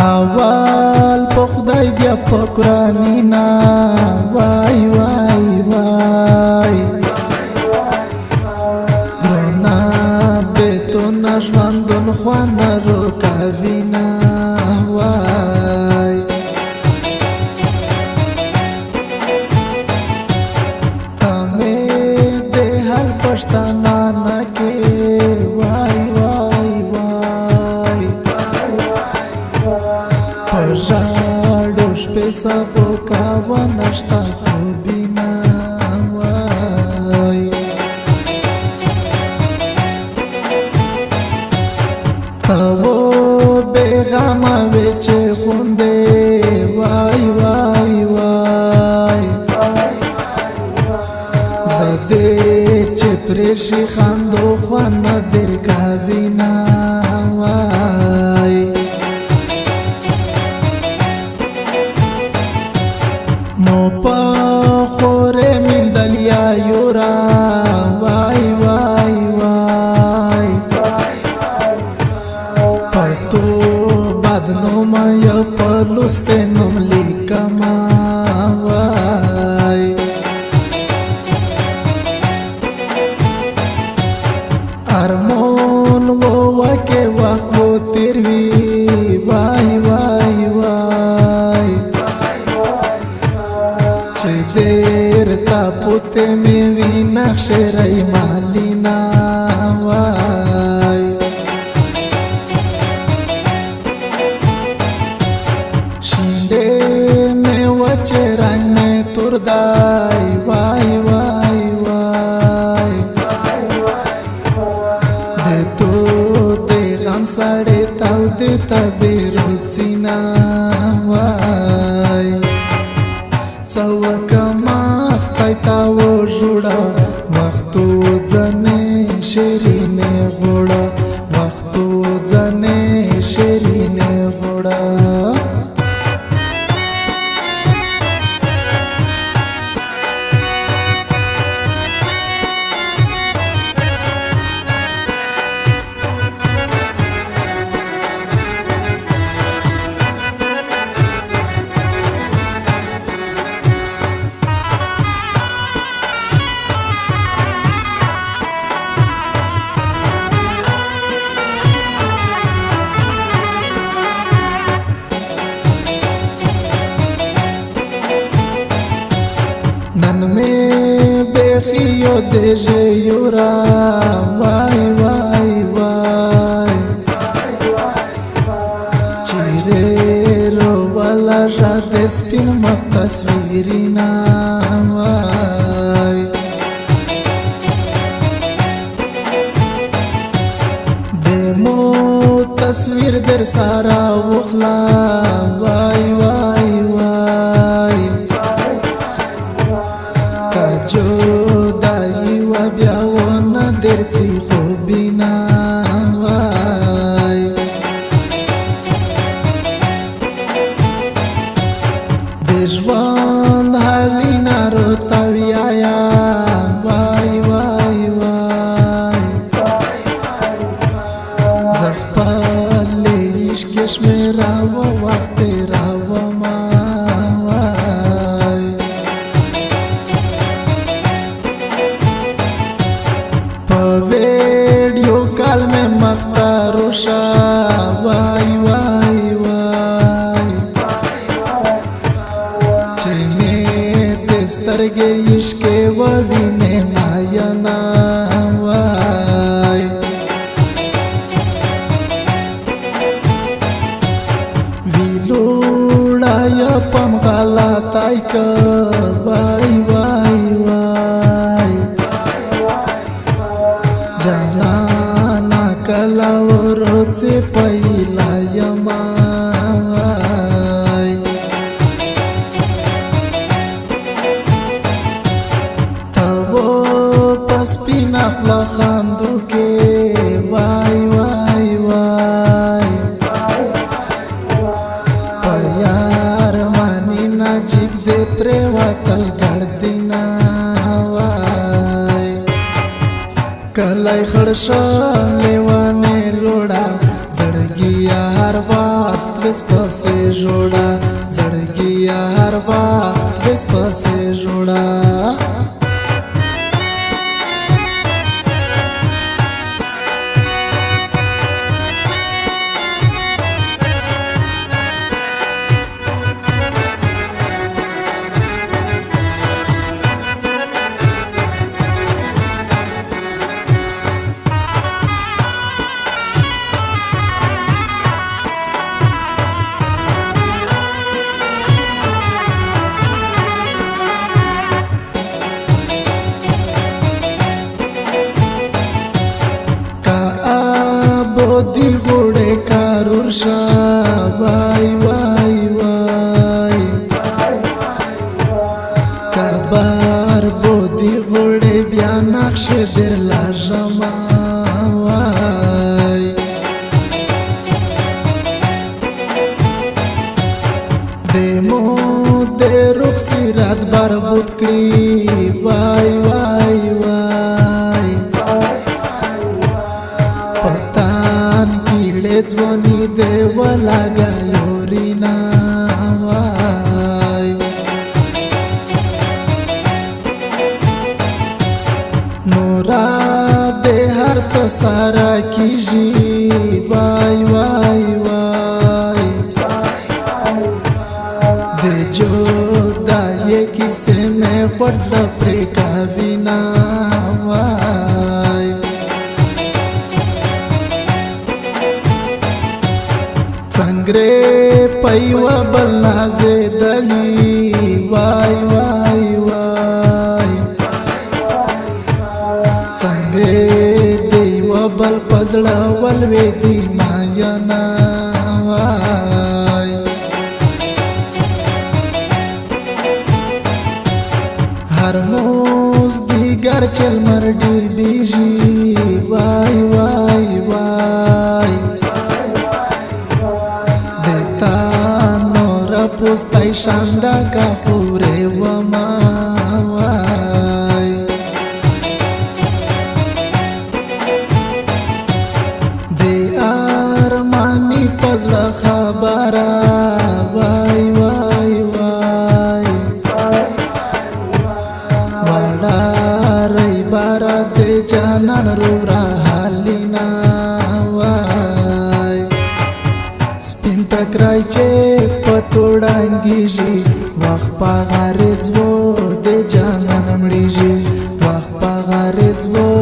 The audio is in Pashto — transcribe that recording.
اول په خدای بیا په قرآنینا وای وای وای ګرنا بیتونه ژوندون خوانه روکوینا وای تمه د حل پښتانه کې وای وای وای پژاړو شپې سبو کاوه نشته خوبینا وای تاو بیغامه وی چې خوندې وای وای وای زده چې پرېشي خاندو خوانه درکاوینا وای مو په خوره مندلیا یورا وای وای وای پتو بدنوم یا پلوسته نوم لیکما وای ارمون وکه وخت تیروي وای وای وای چې دیر تا پوته می وی نقش رای مالینا وای شینده می وچه رنگ می تردای وای وای وای ده تو ده غم ساڑه تاو ده تبه روچینا وای څوکما خدای تا و جوړه وختو ځنه شیرینه غوړه وختو ځنه شیرینه غوړه نن می بخیو دژه یورا وای وای وای چیرې رو والا ژاد سپین مخ تصویرینا وای دمو تصویر در سارا وخلا وای وای وای جدایی و بیا و ندرتی خوبینا وای دژوان حالی نارو تاویایا وای وای وای زخپالی عشقش میرا و وقت را و ما ویڈیو کال میں مختارو شا وای وای وای چینه دسترگه عشق و وینه ماینا وای ویلوڑا یا پم غلطای که وای وای وای جانا کلا ورڅ پایلا یما وای تاو پس پینا خلا خاندو کې وای وای وای پیار مانی نجیب دې پر وتل ګړدینا کلای خړشان لیوانه لوړا زړګي هر وخت وس پسې جوړه زړګي هر وخت وس پسې جوړه دی غوڑے کارور شا وای وای وای کبار بودی غوڑے بیا نقش برلا جما وای دیمو دے رخ سیرات بربود کری وای وای وای ځواني دی ولګایو رینا وای نورا به هر څه سره کیږي وای وای وای د جدای کیسه مې پړځه پرې کاوینا وای څنګه پایوا بل نازې دلی وای وای وای څنګه دیو بل پزړه ولوي دی ماینا وای هر موز دیګر چل مرډي بیجی وای وای وای پوستای شاندا کا خوره و ما وای دی ارمانی پزړه خبره وای وای وای وړا ری بار د جانان رو را حالینا وای سپین تکرای چې پتوړانګیږي وخت په غارځ وو د جانان مړیږي وخت په غارځ وو